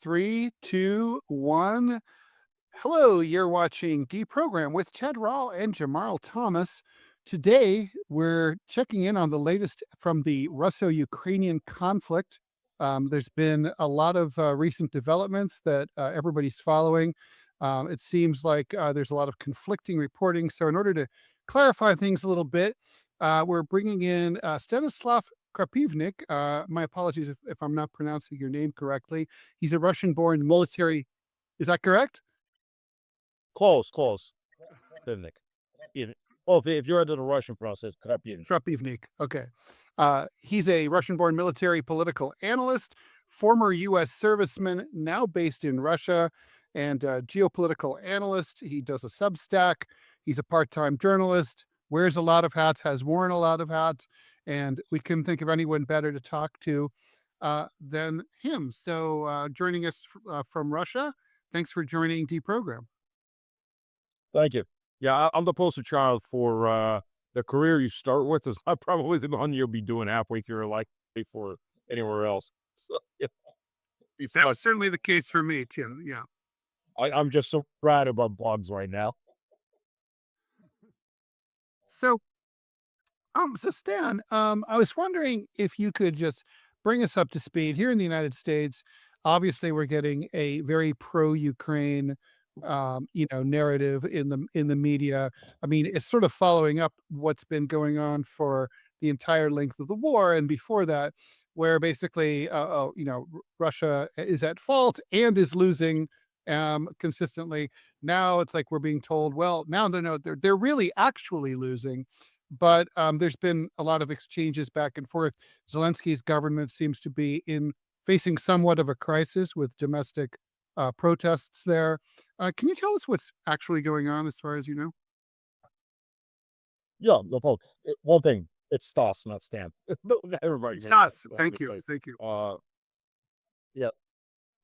Three, two, one. Hello, you're watching DeProgram with Rall and Jamarl Thomas. Today, we're checking in on the latest from the Russo-Ukrainian conflict. There's been a lot of recent developments that everybody's following. It seems like there's a lot of conflicting reporting. So, in order to clarify things a little bit, we're bringing in Stanislav Krapivnik. My apologies if I'm not pronouncing your name correctly. He's a Russian-born military. Is that correct? Close, close. Krapivnik. Krapivnik. Well, if you're into the Russian process, Krapivnik. Krapivnik. Okay. He's a Russian-born military political analyst, former U.S. serviceman, now based in Russia, and geopolitical analyst. He does a Substack. He's a part-time journalist, wears a lot of hats, has worn a lot of hats, and we couldn't think of anyone better to talk to than him. So, joining us from Russia, thanks for joining Deprogram. Thank you. Yeah, I'm the poster child for the career you start with is not probably the one you'll be doing halfway through your life before anywhere else. So, yeah, be That fun. was certainly the case for me, Tim. Yeah. I'm just so proud about blogs right now. So, so Stan, I was wondering if you could just bring us up to speed here in the United States. Obviously, we're getting a very pro-Ukraine, narrative in the media. I mean, it's sort of following up what's been going on for the entire length of the war, and before that, where basically, Russia is at fault and is losing consistently. Now it's like we're being told, well, now no, they're really actually losing, but there's been a lot of exchanges back and forth. Zelensky's government seems to be in facing somewhat of a crisis with domestic protests there. Can you tell us what's actually going on as far as you know? Yeah, no problem. One thing, it's Stas, not Stan. No, everybody It's knows us. that Thank you. mistake. Thank you. Yeah.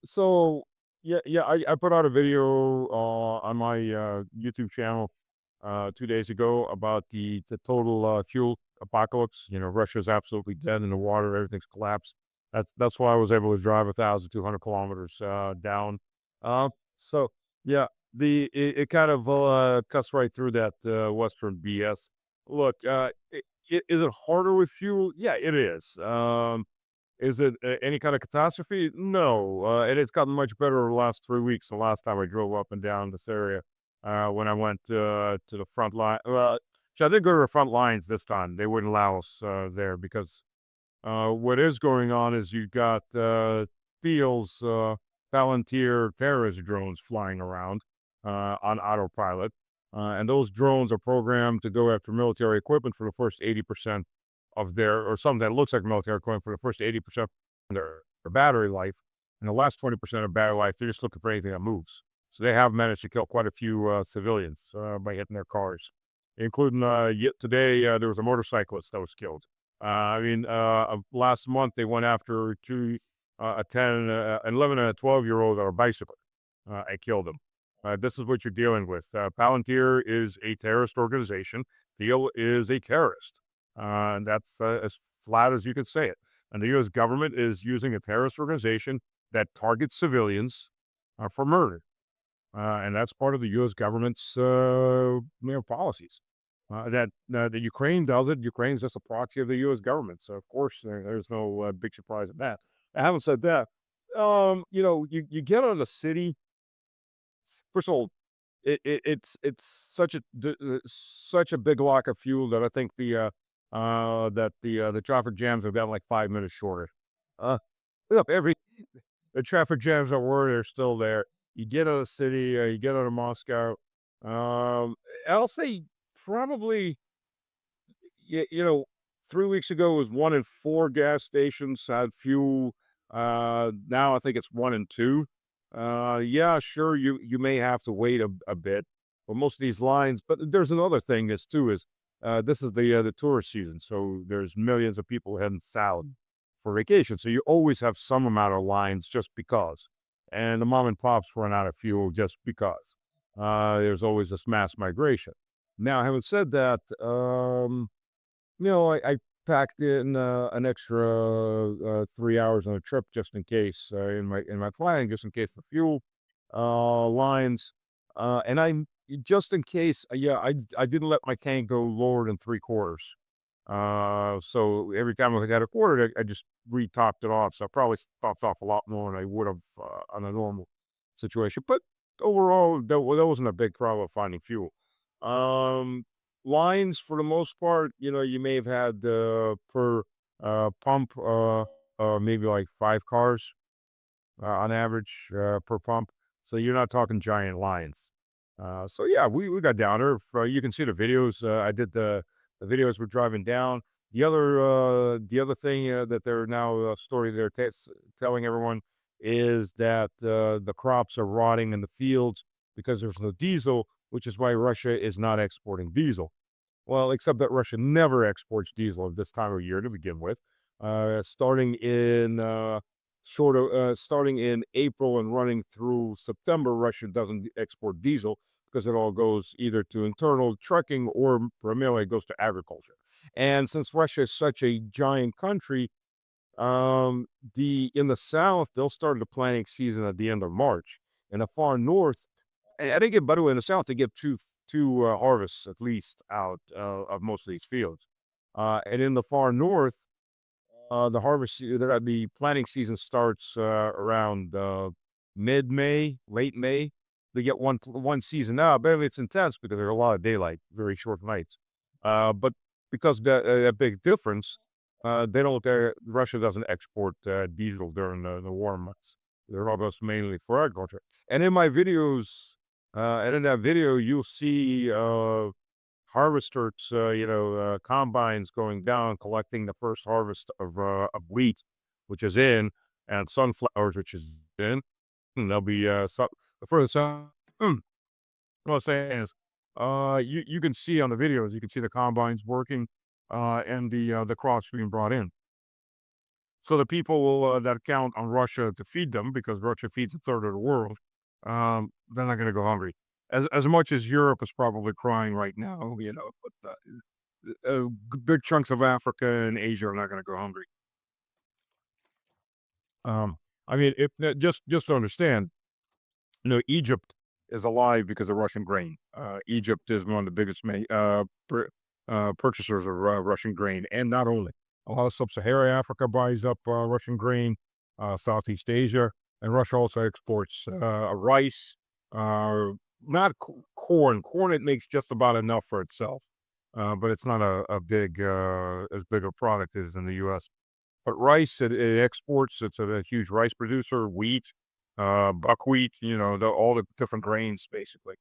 So yeah, I put out a video on my YouTube channel 2 days ago about the total fuel apocalypse. You know, Russia's absolutely dead in the water. Everything's collapsed. That's why I was able to drive 1,200 kilometers down. So yeah, it kind of cuts right through that Western BS. Look, is it harder with fuel? Yeah, it is. Is it any kind of catastrophe? No, and it's gotten much better over the last 3 weeks. The last time I drove up and down this area, when I went to the front line. So I did go to the front lines this time. They wouldn't allow us there because what is going on is you've got Thiel's Palantir terrorist drones flying around on autopilot. And those drones are programmed to go after military equipment for the first 80% of their, or something that looks like military equipment for the first 80% of their battery life. And the last 20% of battery life, they're just looking for anything that moves. So they have managed to kill quite a few civilians by hitting their cars, including yet today, there was a motorcyclist that was killed. Last month they went after a 10, an 11 and a 12-year-old on a bicycle and killed them. This is what you're dealing with. Palantir is a terrorist organization. Thiel is a terrorist. And that's as flat as you could say it. And the U.S. government is using a terrorist organization that targets civilians for murder. And that's part of the U.S. government's policies. The Ukraine does it. Ukraine's just a proxy of the U.S. government. So, of course, there's no big surprise in that. I haven't said that. You get out of the city. First of all, it's such a big block of fuel that I think the traffic jams have gotten like 5 minutes shorter. Uh, look, the traffic jams that were they're still there. You get out of the city, you get out of Moscow. I'll say probably, 3 weeks ago was 1 in 4 gas stations had fuel. Now I think it's 1 in 2. Yeah, sure, you may have to wait a bit for most of these lines, but there's another thing is too is this is the tourist season, so there's millions of people heading south for vacation. So you always have some amount of lines just because, and the mom and pops run out of fuel just because. There's always this mass migration. Now, having said that, I packed in an extra 3 hours on a trip just in case in my planning, just in case the fuel lines, and just in case, I didn't let my tank go lower than 3/4. So every time I got a quarter, I just re-topped it off. So I probably topped off a lot more than I would have on a normal situation. But overall, that wasn't a big problem finding fuel. Um, Lines for the most part, you may have had per pump, maybe like 5 cars on average per pump. So you're not talking giant lines. So yeah, we got down there. You can see the videos. I did the videos we're driving down. The other thing that they're now story they're telling everyone is that the crops are rotting in the fields because there's no diesel, which is why Russia is not exporting diesel. Well, except that Russia never exports diesel at this time of year to begin with. Starting in April and running through September, Russia doesn't export diesel because it all goes either to internal trucking or primarily it goes to agriculture. And since Russia is such a giant country, the in the south they'll start the planting season at the end of March. In the far north, I think, by the way, in the south, they get two harvests at least out of most of these fields. And in the far north, the planting season starts around mid-May, late May. They get one season out, but it's intense because there's a lot of daylight, very short nights. But because that big difference, they don't. Russia doesn't export diesel during the warm months. They're almost mainly for agriculture. And in my videos, and in that video, you'll see harvesters, combines going down, collecting the first harvest of wheat, which is in, and sunflowers, which is in. And they'll be the first. What I'm saying is, you can see on the videos, you can see the combines working, and the crops being brought in. So the people that count on Russia to feed them, because Russia feeds a third of the world, they're not going to go hungry. As much as Europe is probably crying right now, but big chunks of Africa and Asia are not going to go hungry. Um, I mean, if just to understand, Egypt is alive because of Russian grain. Egypt is one of the biggest purchasers of Russian grain, and not only a lot of sub-Saharan Africa buys up Russian grain, Southeast Asia, and Russia also exports rice, uh, not corn. Corn it makes just about enough for itself, but it's not a big as big a product as in the U.S. But rice, it exports. It's a huge rice producer. Wheat, buckwheat. All the different grains basically.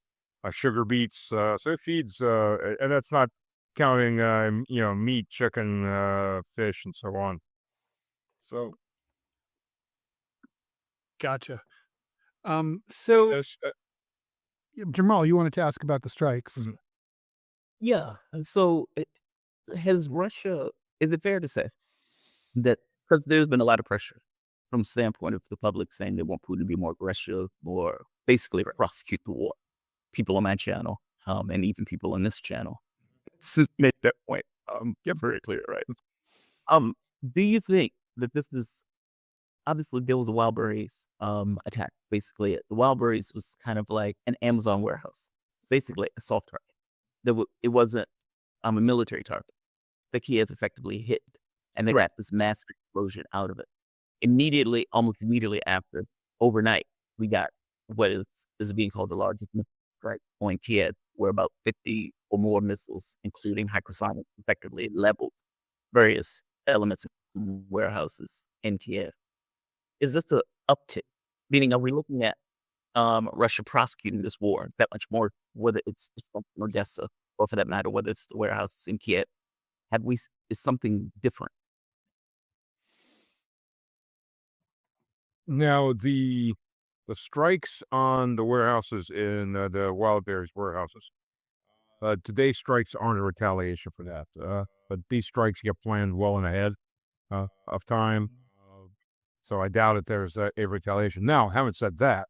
Sugar beets. So it feeds, and that's not counting, meat, chicken, fish, and so on. So Gotcha. So yes, Jamal, you wanted to ask about the strikes. mhm. Yeah. So, has Russia, is it fair to say that, because there's been a lot of pressure from the standpoint of the public saying they want Putin to be more aggressive, more basically prosecute the war. People on my channel, and even people on this channel, make that point. Get very clear, right? Um, do you think that this is, obviously there was a Wildberries attack? Basically, the Wildberries was kind of like an Amazon warehouse, basically a soft target. It wasn't a military target. The Kiev effectively hit, and they wrapped this massive explosion out of it. Immediately, almost immediately after, overnight, we got what is being called the largest missile strike on Kiev, where about 50 or more missiles, including hypersonic, effectively leveled various elements of warehouses in Kiev. Is this a uptick? Meaning, are we looking at Russia prosecuting this war that much more, whether it's from Odessa or for that matter, whether it's the warehouses in Kiev? Is something different? Now the strikes on the warehouses in the Wild Berries warehouses. Today's strikes aren't a retaliation for that. But these strikes get planned well in ahead of time. So I doubt that there's a retaliation. Now, having said that,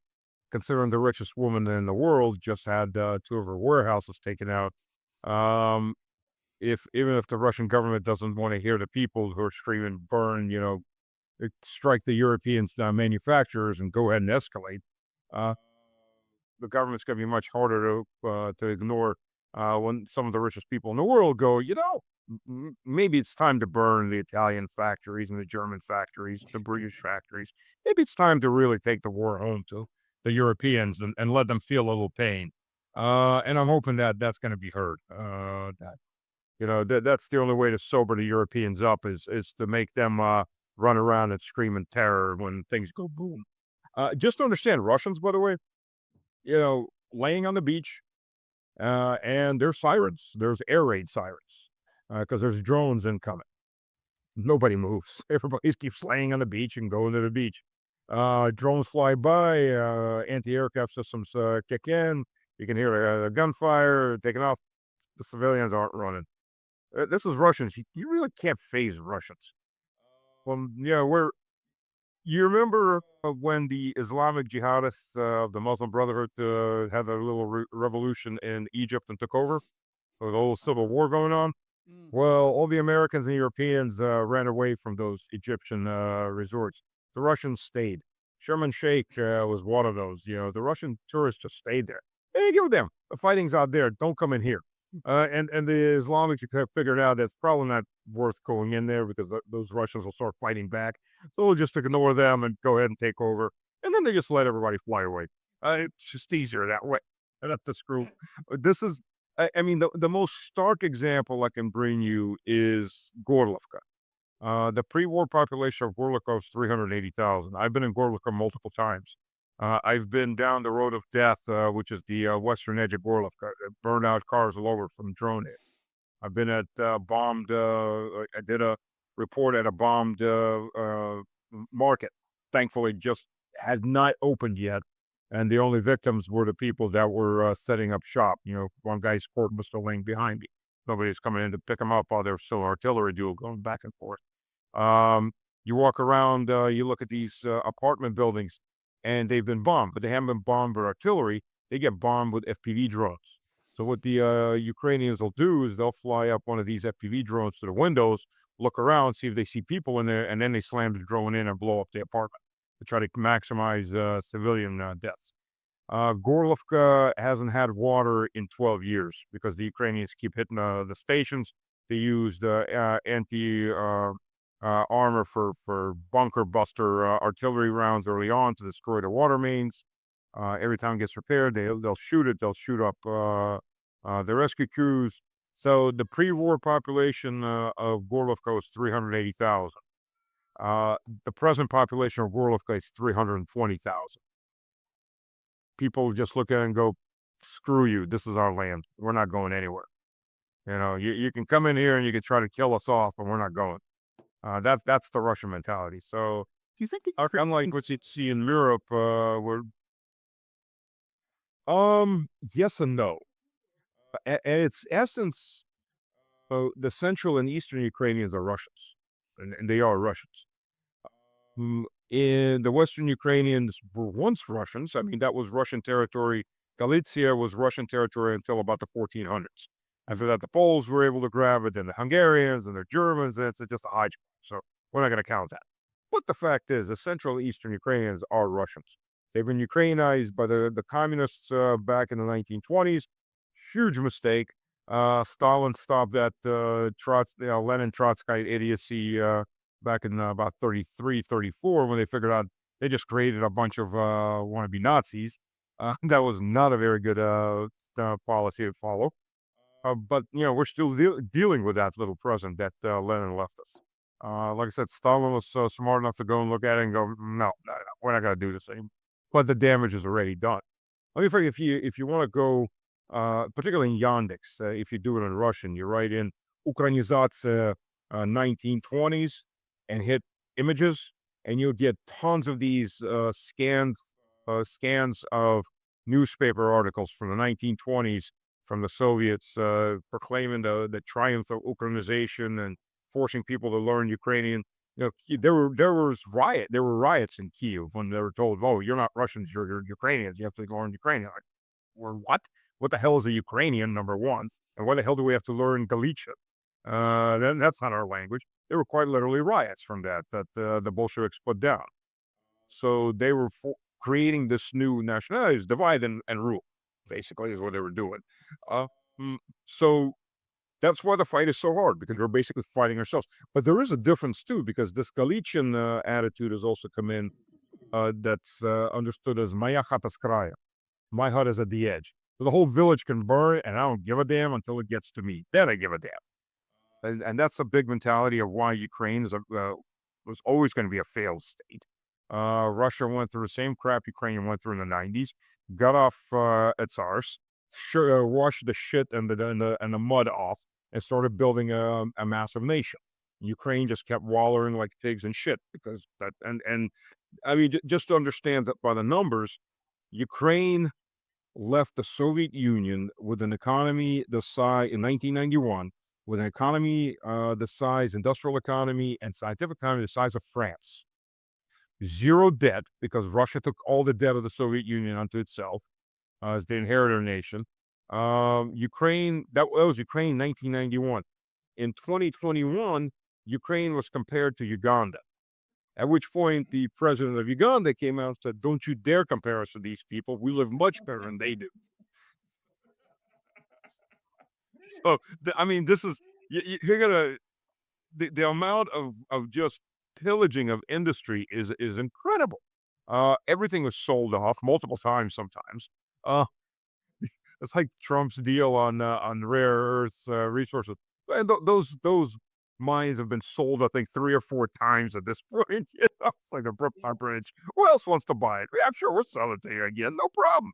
considering the richest woman in the world just had two of her warehouses taken out, um, even if the Russian government doesn't want to hear the people who are screaming, burn, strike the European manufacturers and go ahead and escalate, uh, the government's going to be much harder to ignore when some of the richest people in the world go, maybe it's time to burn the Italian factories and the German factories, the British factories. Maybe it's time to really take the war home to the Europeans and let them feel a little pain. And I'm hoping that that's going to be heard. That's the only way to sober the Europeans up is to make them run around and scream in terror when things go boom. Just to understand, Russians, by the way, laying on the beach, and there's sirens. There's air raid sirens because there's drones incoming. Nobody moves. Everybody keeps laying on the beach and going to the beach. Drones fly by. Anti-aircraft systems kick in. You can hear the gunfire taking off. The civilians aren't running. This is Russians. You really can't phase Russians. Well, yeah, you remember when the Islamic jihadists of the Muslim Brotherhood had a little revolution in Egypt and took over? With the whole civil war going on? Mm. Well, all the Americans and Europeans ran away from those Egyptian resorts. The Russians stayed. Sherman Sheikh was one of those. The Russian tourists just stayed there. Hey, give them. The fighting's out there. Don't come in here. And the Islamics figured out that's probably not worth going in there because those Russians will start fighting back. So we'll just ignore them and go ahead and take over. And then they just let everybody fly away. It's just easier that way. And not to screw. This is, I mean, the most stark example I can bring you is Gorlovka. The pre-war population of Gorlovka was 380,000. I've been in Gorlovka multiple times. I've been down the road of death, which is the western edge of Gorlovka. Burned out cars all over from drone hit. I've been at bombed. I did a report at a bombed market. Thankfully, just had not opened yet, and the only victims were the people that were setting up shop. One guy's port was still laying behind me. Nobody's coming in to pick him up while there's still artillery duel going back and forth. You walk around, you look at these apartment buildings, and they've been bombed, but they haven't been bombed with artillery. They get bombed with FPV drones. So what the Ukrainians will do is they'll fly up one of these FPV drones to the windows, look around, see if they see people in there, and then they slam the drone in and blow up the apartment to try to maximize civilian deaths. Gorlovka hasn't had water in 12 years because the Ukrainians keep hitting the stations. They used anti armor for bunker buster artillery rounds early on to destroy the water mains. Every time it gets repaired, they'll shoot it. They'll shoot up the rescue crews. So the pre-war population of Gorlovka was 380,000. The present population of Gorlovka is 320,000. People just look at it and go, "Screw you! This is our land. We're not going anywhere." You can come in here and you can try to kill us off, but we're not going. That's the Russian mentality. So Do you think unlike what you see in Europe, where yes and no. At its essence, the central and eastern Ukrainians are Russians, and they are Russians. In the western Ukrainians were once Russians. I mean, that was Russian territory. Galicia was Russian territory until about the 1400s. After that, the Poles were able to grab it, then the Hungarians and the Germans, and it's just a hodgepodge. So we're not going to count that. But the fact is, the central and eastern Ukrainians are Russians. They've been Ukrainized by the communists back in the 1920s. Huge mistake. Stalin stopped that Lenin Trotskyite idiocy back in about 33, 34, when they figured out they just created a bunch of wannabe Nazis. That was not a very good policy to follow. But we're still dealing with that little present that Lenin left us. Like I said, Stalin was smart enough to go and look at it and go, no, we're not going to do the same. But the damage is already done. Let me forget, if you want to go, particularly in Yandex, if you do it in Russian, you write in Ukrainizatsiya 1920s and hit images, and you'll get tons of these scans of newspaper articles from the 1920s from the Soviets proclaiming the triumph of Ukrainization and forcing people to learn Ukrainian. There were riots in Kiev when they were told, "Oh, you're not Russians, you're Ukrainians. You have to learn Ukrainian." Like, or what? What the hell is a Ukrainian? Number one, and why the hell do we have to learn Galician? Then that's not our language. They were quite literally riots from that the Bolsheviks put down. So they were creating this new nationalities, divide and rule, basically, is what they were doing. Uh, so that's why the fight is so hard, because we're basically fighting ourselves. But there is a difference too, because this Galician attitude has also come in, that's understood as Maya chata s kraya. My hut is at the edge. So the whole village can burn, and I don't give a damn until it gets to me. Then I give a damn. And that's a big mentality of why Ukraine was always going to be a failed state. Russia went through the same crap Ukraine went through in the 90s, got off its arse, washed the shit and the mud off, and started building a massive nation. Ukraine just kept wallowing like pigs in shit because that and I mean just to understand that by the numbers, Ukraine left the Soviet Union with an economy the size in 1991, with an economy the size, industrial economy and scientific economy the size of France. Zero debt, because Russia took all the debt of the Soviet Union onto itself as the inheritor nation. Ukraine, that was Ukraine in 1991. In 2021, Ukraine was compared to Uganda. At which point, the president of Uganda came out and said, "Don't you dare compare us to these people. We live much better than they do." So, I mean, this is, you're gonna, the amount of just pillaging of industry is incredible. Everything was sold off multiple times sometimes. Uh, it's like Trump's deal on rare earth resources. And those mines have been sold, I think, 3 or 4 times at this point. It's like the Brooklyn Bridge. Who else wants to buy it? Yeah, I'm sure we'll sell it to you again, no problem.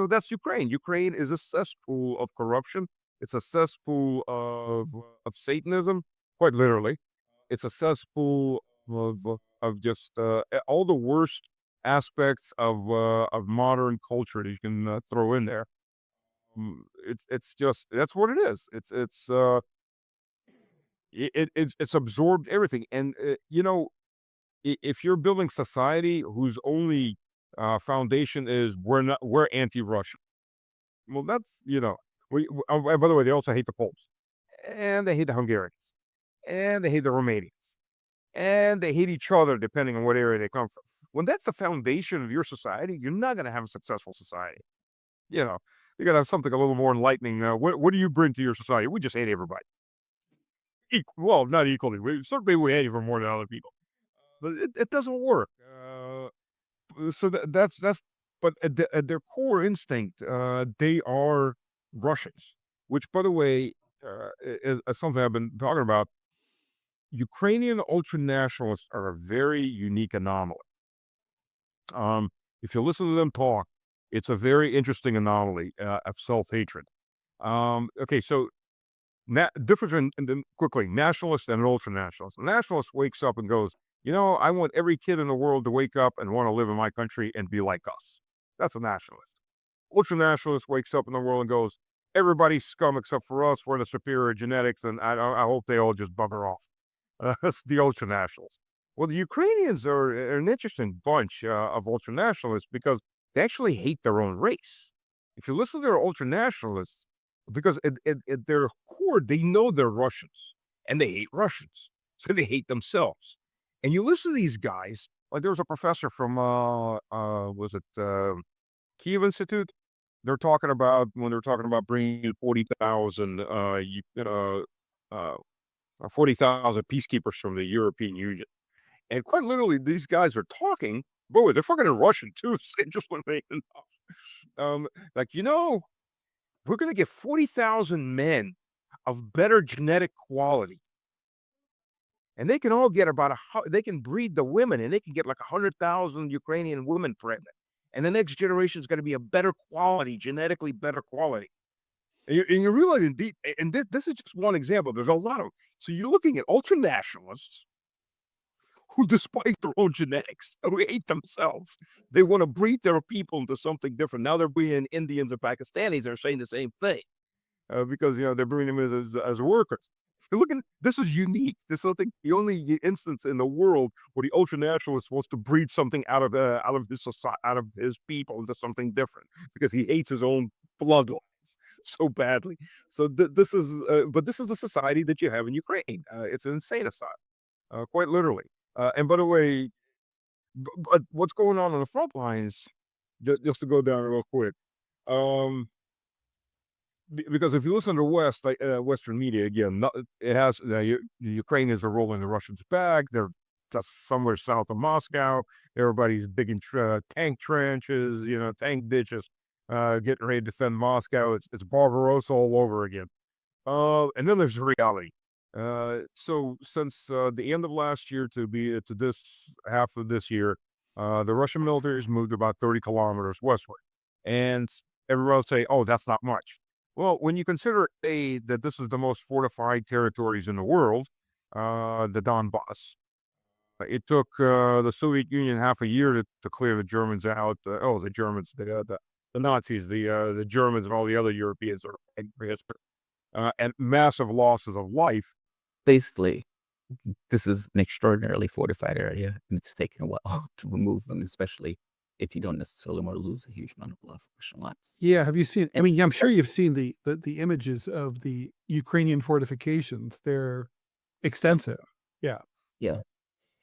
That's Ukraine. Ukraine is a cesspool of corruption. It's a cesspool of Satanism, quite literally. It's a cesspool of just all the worst aspects of modern culture that you can throw in there. It's just that's what it is. It's absorbed everything, and if you're building society whose only foundation is we're anti-Russian, well, that's and by the way, they also hate the Poles, and they hate the Hungarians, and they hate the Romanians, and they hate each other depending on what area they come from. When that's the foundation of your society, you're not going to have a successful society. You know, you got to have something a little more enlightening. What do you bring to your society? We just hate everybody. Well, not equally. Certainly we hate even more than other people, but it doesn't work. So that's. But at their core instinct, they are Russians. Which, by the way, is something I've been talking about. Ukrainian ultra-nationalists are a very unique anomaly. If you listen to them talk, it's a very interesting anomaly of self-hatred. Okay, so difference quickly, nationalist and ultra-nationalist. The nationalist wakes up and goes, I want every kid in the world to wake up and want to live in my country and be like us. That's a nationalist. Ultra-nationalist wakes up in the world and goes, everybody's scum except for us. We're the superior genetics, and I hope they all just bugger off. That's the ultra-nationalists. Well, the Ukrainians are an interesting bunch of ultra-nationalists because they actually hate their own race. If you listen to their ultra-nationalists, because at their core, they know they're Russians, and they hate Russians, so they hate themselves. And you listen to these guys, like there was a professor from, was it Kiev Institute? When they're talking about bringing 40,000, 40,000 peacekeepers from the European Union. And quite literally, these guys are talking, boy, they're fucking in Russian too, so they just want to make enough. Like, we're going to get 40,000 men of better genetic quality. And they can all get they can breed the women, and they can get like 100,000 Ukrainian women pregnant. And the next generation is going to be a better quality, genetically better quality. And you realize, indeed, and this is just one example. There's a lot of, so you're looking at ultra-nationalists who, despite their own genetics, who hate themselves, they want to breed their people into something different. Now they're bringing Indians and Pakistanis. They're saying the same thing because, they're bringing them as workers. This is unique. This is something, the only instance in the world where the ultra-nationalist wants to breed something out of his society, out of his people into something different because he hates his own bloodlines. so badly. So but this is the society that you have in Ukraine. It's an insane aside, quite literally. And by the way, but what's going on the front lines? Just to go down real quick. Um, because if you listen to Western media again, it has the Ukrainians are rolling the Russians back. They're just somewhere south of Moscow. Everybody's digging tank trenches, tank ditches, getting ready to defend Moscow. It's Barbarossa all over again. And then there's reality. So since the end of last year to this half of this year, the Russian military has moved about 30 kilometers westward, and everyone will say, "Oh, that's not much." Well, when you consider that this is the most fortified territories in the world, the Donbass, it took the Soviet Union half a year to clear the Germans out. The Germans, the Nazis, the Germans, and all the other Europeans are and massive losses of life. Basically, this is an extraordinarily fortified area, and it's taken a while to remove them, especially if you don't necessarily want to lose a huge amount of Russian lives. Yeah, have you seen I mean, I'm sure you've seen the images of the Ukrainian fortifications. They're extensive. Yeah. Yeah,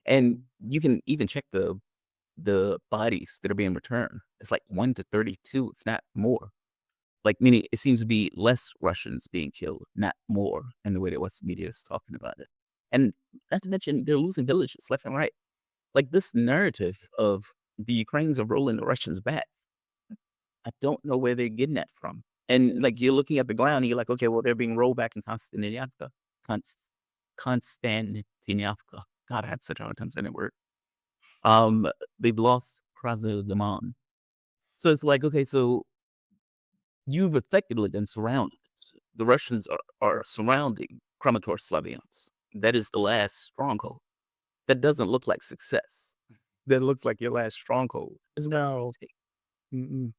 and you can even check the bodies that are being returned. It's like 1 to 32, if not more. Like, meaning it seems to be less Russians being killed, not more, in the way that Western media is talking about it. And not to mention, they're losing villages left and right. Like, this narrative of the Ukrainians are rolling the Russians back, I don't know where they're getting that from. And, like, you're looking at the ground, and you're like, okay, well, they're being rolled back in Konstantinivka. Konstantinivka. God, I have such a hard time saying that word. They've lost Krasnodar. So it's like, okay, so you've effectively been surrounded. The Russians are surrounding Kramatorsk-Slaviansk. That is the last stronghold. That doesn't look like success. That looks like your last stronghold. No. Mm-mm.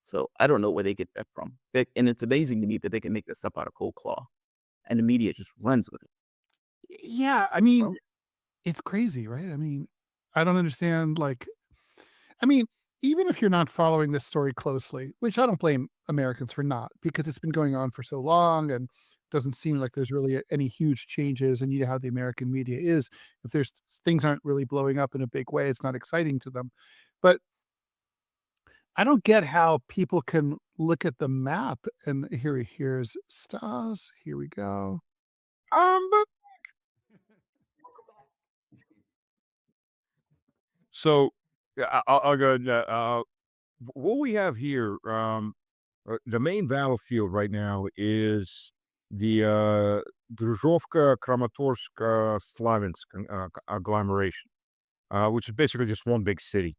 So I don't know where they get that from. And it's amazing to me that they can make this up out of cold claw. And the media just runs with it. Yeah, I mean, it's crazy, right? I mean, I don't understand, I mean, even if you're not following this story closely, which I don't blame Americans for not, because it's been going on for so long and doesn't seem like there's really any huge changes, and you know how the American media is. If there's things aren't really blowing up in a big way, it's not exciting to them. But I don't get how people can look at the map and here's Stas. Here we go. But so yeah, I'll go. What we have here, the main battlefield right now is the Druzhovka Kramatorsk Slavinsk agglomeration, which is basically just one big city.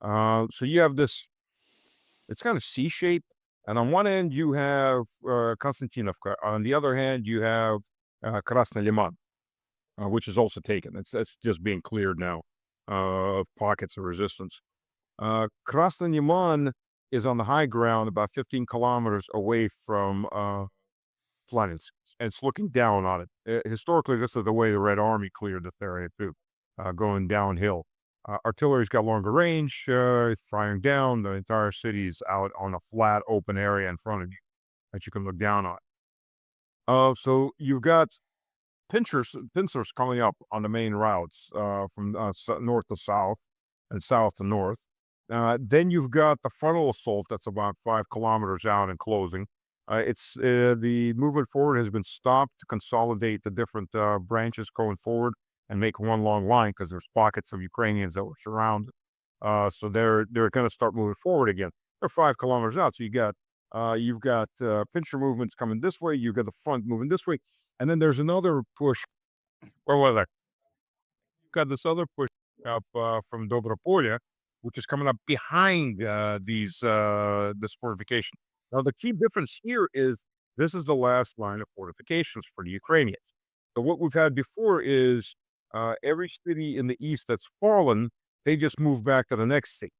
So you have this, it's kind of C-shaped, and on one end you have Konstantinovka, on the other hand you have Krasny Liman, which is also taken. That's just being cleared now of pockets of resistance. Krasny Liman is on the high ground about 15 kilometers away from Florence, and it's looking down on it. Historically, this is the way the Red Army cleared this area too, going downhill. Artillery's got longer range, firing down. The entire city's out on a flat, open area in front of you that you can look down on. So you've got pincers coming up on the main routes from north to south and south to north. Then you've got the frontal assault that's about 5 kilometers out and closing. It's the movement forward has been stopped to consolidate the different branches going forward and make one long line, because there's pockets of Ukrainians that were surrounded. So they're going to start moving forward again. They're 5 kilometers out, so you've got pincher movements coming this way. You've got the front moving this way, and then there's another push. Where was I? You've got this other push up from Dobropolye, which is coming up behind this fortification. Now, the key difference here is this is the last line of fortifications for the Ukrainians. So what we've had before is every city in the east that's fallen, they just move back to the next city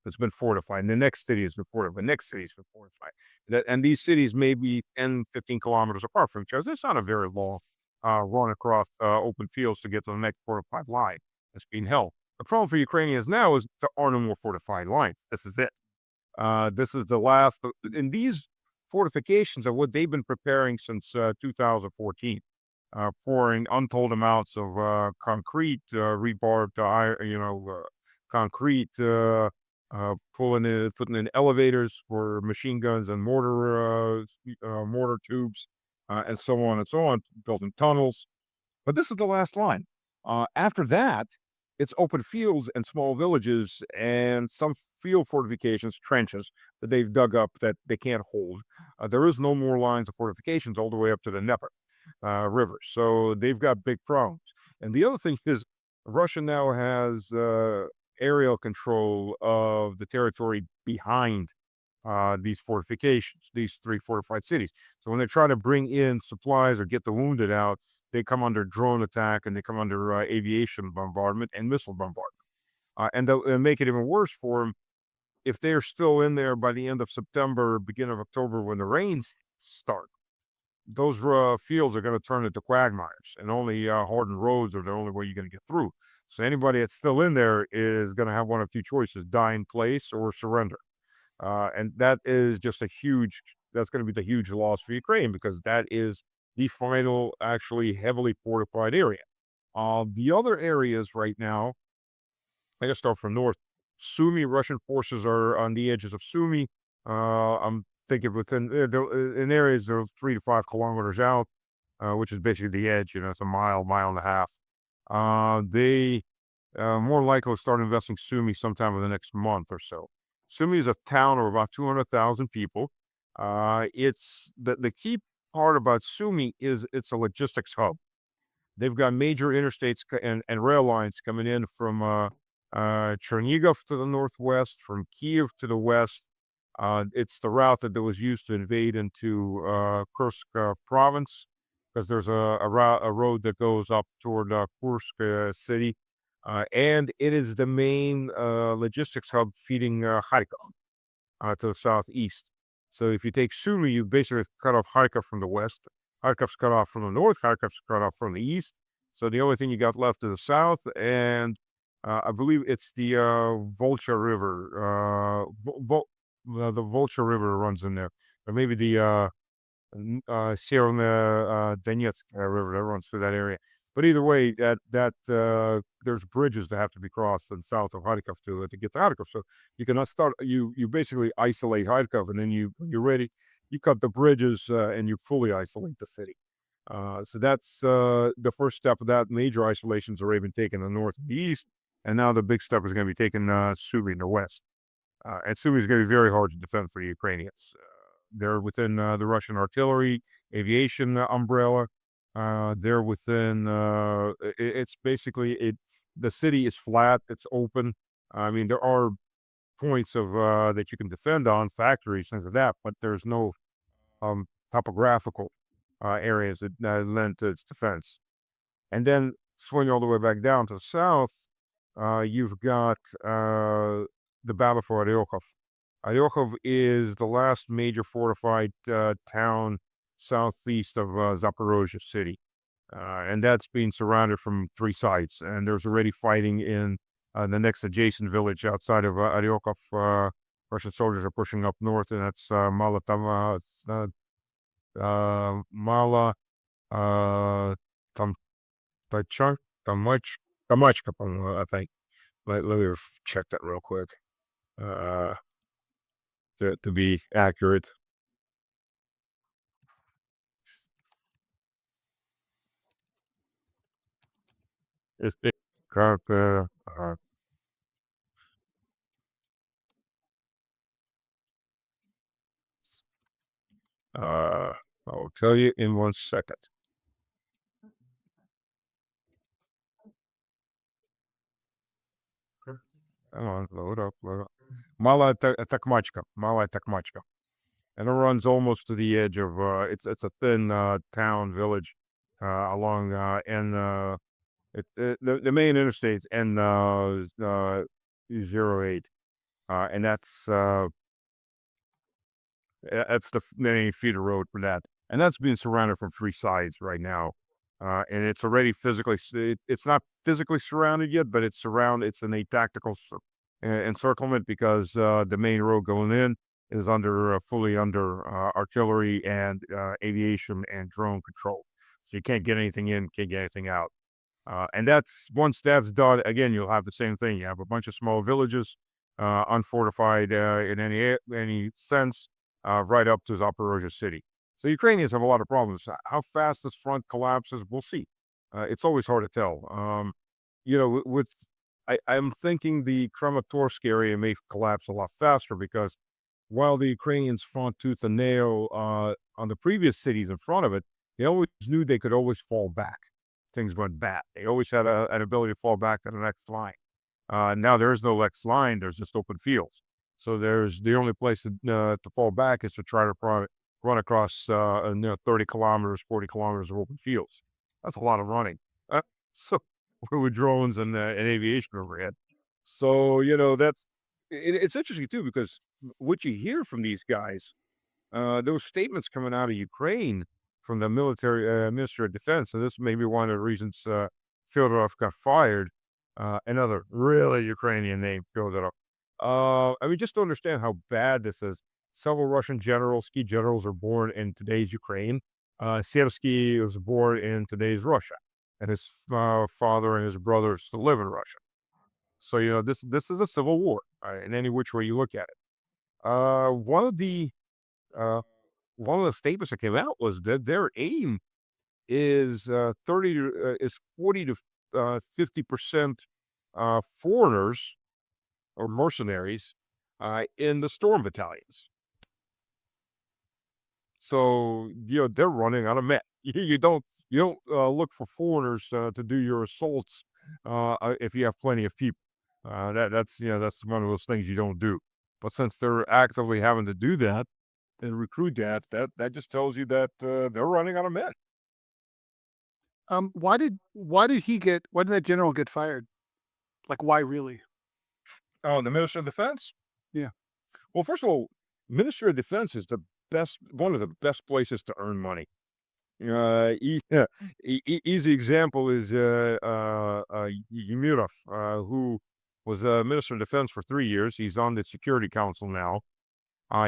that's been fortified, and the next city has been fortified, the next city has been fortified. And these cities may be 10, 15 kilometers apart from each other. It's not a very long run across open fields to get to the next fortified line that's being held. The problem for Ukrainians now is there are no more fortified lines. This is it. This is the last, and these fortifications are what they've been preparing since 2014, pouring untold amounts of concrete, rebarbed, concrete, putting in elevators for machine guns and mortar tubes, and so on and so on, building tunnels. But this is the last line. After that, it's open fields and small villages and some field fortifications, trenches that they've dug up that they can't hold. There is no more lines of fortifications all the way up to the Dnieper River. So they've got big problems. And the other thing is, Russia now has aerial control of the territory behind these fortifications, these 3 fortified cities. So when they try to bring in supplies or get the wounded out, they come under drone attack and they come under aviation bombardment and missile bombardment. And they'll make it even worse for them if they're still in there by the end of September, beginning of October, when the rains start. Those fields are going to turn into quagmires, and only hardened roads are the only way you're going to get through. So anybody that's still in there is going to have one of two choices: die in place or surrender. And that is just that's going to be the huge loss for Ukraine, because that is the final, actually heavily fortified area. The other areas right now, I gotta start from north. Sumy, Russian forces are on the edges of Sumy. I'm thinking in areas that are 3 to 5 kilometers out, which is basically the edge. It's a mile and a half. They more likely will start investing Sumy sometime in the next month or so. Sumy is a town of about 200,000 people. It's the key part about Sumy is it's a logistics hub. They've got major interstates and rail lines coming in from Chernigov to the northwest, from Kiev to the west. It's the route that was used to invade into Kursk province, because there's a road that goes up toward Kursk city. And it is the main logistics hub feeding Kharkov to the southeast. So if you take Sumy, you basically cut off Kharkov from the west. Kharkov's cut off from the north. Kharkov's cut off from the east. So the only thing you got left is the south, and I believe it's the Volcha River. The Volcha River runs in there, or maybe the Severna Donetsk River that runs through that area. But either way, there's bridges that have to be crossed in south of Kharkov to get to Kharkov. So you cannot start. You basically isolate Kharkov, and then you're ready. You cut the bridges and you fully isolate the city. So that's the first step of that. Major isolations already been taken in the north and the east, and now the big step is going to be taking Sumy in the west. And Sumy is going to be very hard to defend for the Ukrainians. They're within the Russian artillery, aviation umbrella. They're within. It's basically the city is flat. It's open. I mean, there are points of that you can defend on, factories, things like that, but there's no topographical areas that lend to its defense. And then swing all the way back down to the south, you've got the battle for Oryokov. Oryokov is the last major fortified town southeast of Zaporozhye city. And that's being surrounded from 3 sides. And there's already fighting in the next adjacent village outside of Oryokov. Russian soldiers are pushing up north, and that's Mala Tamachka, I think. Let me check that real quick. To be accurate. It's got I'll tell you in 1 second. Come on, load up. Mala Takmachka. And it runs almost to the edge of it's a thin town village along the main interstate's N08, and that's the main feeder road for that, and that's being surrounded from 3 sides right now, and it's already it's not physically surrounded yet, but it's in a tactical encirclement, because the main road going in is fully under artillery and aviation and drone control. So you can't get anything in, can't get anything out. And once that's done, again, you'll have the same thing. You have a bunch of small villages, unfortified in any sense, right up to Zaporozhye city. So Ukrainians have a lot of problems. How fast this front collapses, we'll see. It's always hard to tell. I'm thinking the Kramatorsk area may collapse a lot faster because while the Ukrainians fought tooth and nail on the previous cities in front of it, they always knew they could always fall back. Things went bad. They always had an ability to fall back to the next line. Now there is no next line. There's just open fields. So there's the only place to fall back is to try to run across 30 kilometers, 40 kilometers of open fields. That's a lot of running. So with drones and aviation overhead. So, it's interesting too, because what you hear from these guys, those statements coming out of Ukraine from the military Minister of Defense, and this may be one of the reasons Fyodorov got fired. Another really Ukrainian name, Fyodorov. Just to understand how bad this is, several Russian generals, key generals, are born in today's Ukraine. Sersky was born in today's Russia, and his father and his brother still live in Russia. So this is a civil war in any which way you look at it. One of the statements that came out was that their aim is 40 to 50% foreigners or mercenaries in the storm battalions. So they're running out of men. You don't look for foreigners to do your assaults if you have plenty of people. That's one of those things you don't do. But since they're actively having to do that and recruit that just tells you that they're running out of men. Why did that general get fired? Like, why really? Oh, the Minister of Defense? Yeah. Well, first of all, Minister of Defense is one of the best places to earn money. Easy example is Yumirov, who was Minister of Defense for 3 years. He's on the Security Council now.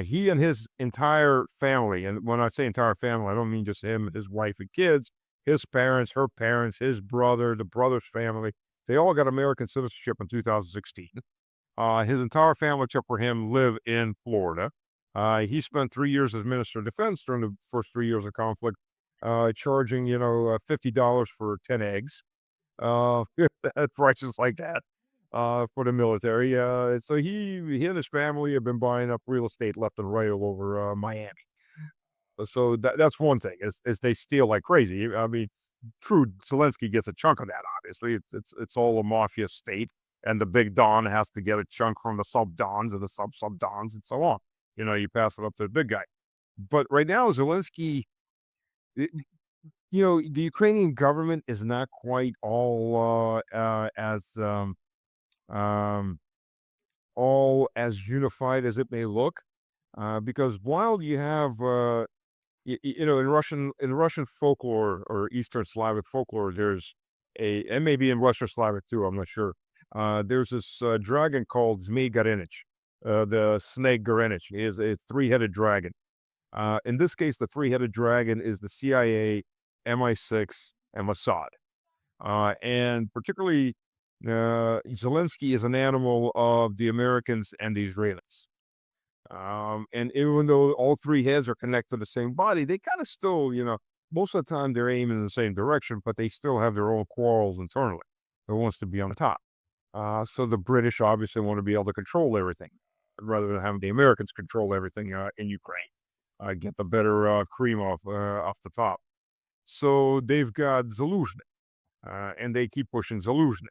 He and his entire family, and when I say entire family, I don't mean just him, his wife and kids, his parents, her parents, his brother, the brother's family, they all got American citizenship in 2016. His entire family, except for him, live in Florida. He spent 3 years as Minister of Defense during the first 3 years of conflict, charging, $50 for 10 eggs. Prices like that for the military. So he and his family have been buying up real estate left and right all over Miami. So that's one thing, is they steal like crazy. I mean, true, Zelensky gets a chunk of that, obviously. It's all a mafia state, and the big Don has to get a chunk from the sub-Dons and the sub-sub-Dons and so on. You pass it up to the big guy. But right now, Zelensky, the Ukrainian government is not quite all as unified as it may look, because while you have in Russian folklore or Eastern Slavic folklore, and maybe in Russian Slavic too, I'm not sure. There's this dragon called Zmei Gorenich. The snake Gorenich is a 3-headed dragon. In this case, the 3-headed dragon is the CIA, MI6, and Mossad. And particularly, Zelensky is an animal of the Americans and the Israelis. And even though all 3 heads are connected to the same body, they kind of still, most of the time they're aiming in the same direction, but they still have their own quarrels internally. Who wants to be on the top? So the British obviously want to be able to control everything rather than having the Americans control everything in Ukraine. Get the better cream off the top. So they've got Zaluzhny, and they keep pushing Zaluzhny.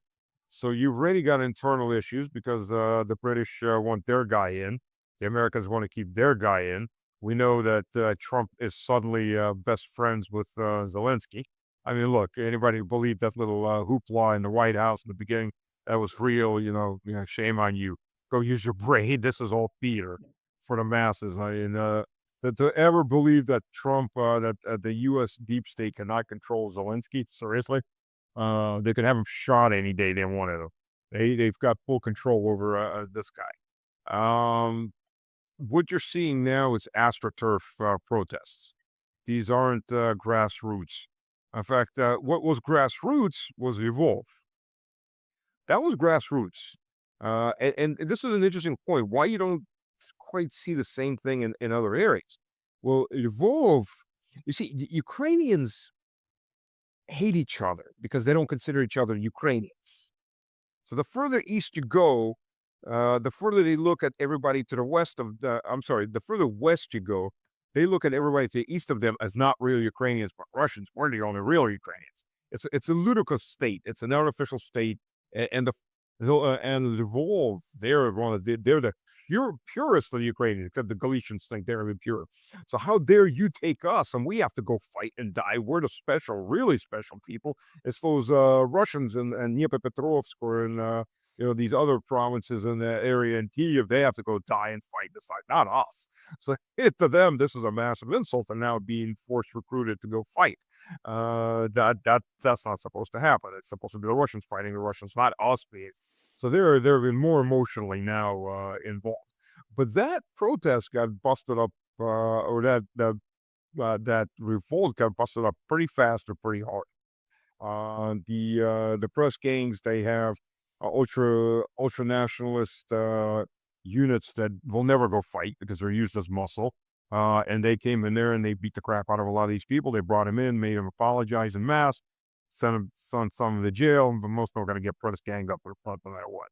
So you've already got internal issues because the British want their guy in. The Americans want to keep their guy in. We know that Trump is suddenly best friends with Zelensky. I mean, look, anybody who believed that little hoopla in the White House in the beginning, that was real, shame on you. Go use your brain. This is all theater for the masses. I mean, to ever believe that Trump, that the U.S. deep state cannot control Zelensky, seriously? They could have him shot any day they wanted him. They've got full control over this guy. what you're seeing now is AstroTurf protests. These aren't grassroots. In fact, what was grassroots was Evolve. That was grassroots. And this is an interesting point. Why you don't quite see the same thing in other areas? Well, Evolve, you see, the Ukrainians hate each other because they don't consider each other Ukrainians. So the further east you go, the further they look at everybody to the west of the further west you go, they look at everybody to the east of them as not real Ukrainians, but Russians. We're the only real Ukrainians. It's a ludicrous state. It's an artificial state, and and Lvov, they're the purest of the Ukrainians, except the Galicians think they're impure. So how dare you take us and we have to go fight and die? We're the special, really special people. It's those Russians in Dnipropetrovsk or in these other provinces in the area in Kiev. They have to go die and fight beside, not us. So to them, this is a massive insult, and now being forced recruited to go fight. That's not supposed to happen. It's supposed to be the Russians fighting the Russians, not us being. So they're been more emotionally now involved. But that protest got busted up, or that revolt got busted up pretty fast or pretty hard. The press gangs, they have ultra-nationalist units that will never go fight because they're used as muscle. And they came in there and they beat the crap out of a lot of these people. They brought them in, made them apologize en masse, sent some of them to jail, but most of them are going to get press ganged up with a front no matter what.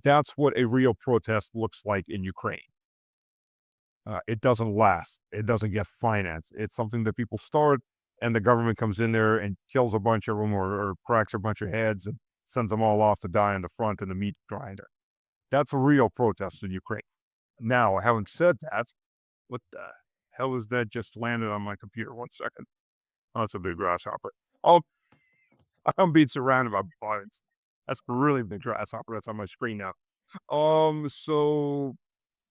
That's what a real protest looks like in Ukraine. It doesn't last. It doesn't get financed. It's something that people start, and the government comes in there and kills a bunch of them or cracks a bunch of heads and sends them all off to die in the front in the meat grinder. That's a real protest in Ukraine. Now, having said that, what the hell is that just landed on my computer? 1 second. Oh, it's a big grasshopper. Oh, I'm being surrounded by bugs. That's a really big grasshopper that's on my screen now. So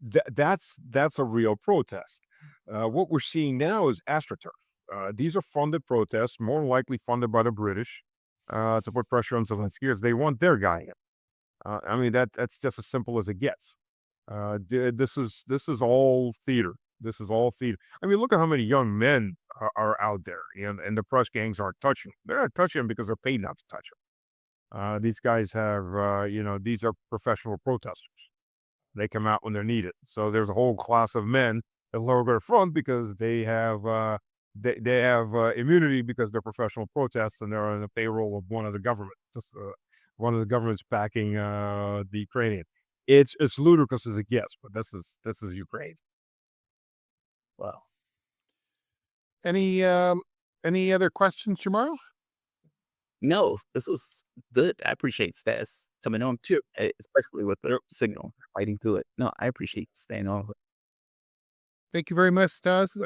that's a real protest. What we're seeing now is AstroTurf. These are funded protests, more likely funded by the British, to put pressure on Zelensky as they want their guy in. I mean that's just as simple as it gets. This is all theater. This is all theater. I mean, look at how many young men are out there, and the press gangs aren't touching them. They're not touching them because they're paid not to touch them. These guys have, these are professional protesters. They come out when they're needed. So there's a whole class of men that lower their front because they have immunity because they're professional protests and they're on the payroll of one of the government. One of the governments backing the Ukrainian. It's ludicrous as it gets, but this is Ukraine. Wow. Any other questions, Jamarl? No, this was good. I appreciate Stas coming on too, especially with the signal fighting through it. No, I appreciate staying on. Thank you very much, Stas.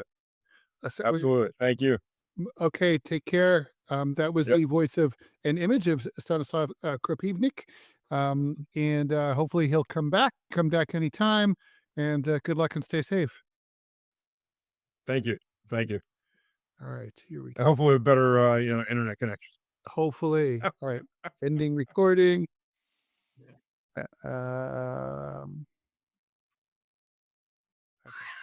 Absolutely. Thank you. Okay, take care. That was Yep. the voice of an image of Stanislav Krapivnik. And hopefully he'll come back anytime. And good luck and stay safe. Thank you. Thank you. All right, here we go. Hopefully a better internet connection. Hopefully. All right, ending recording. Um,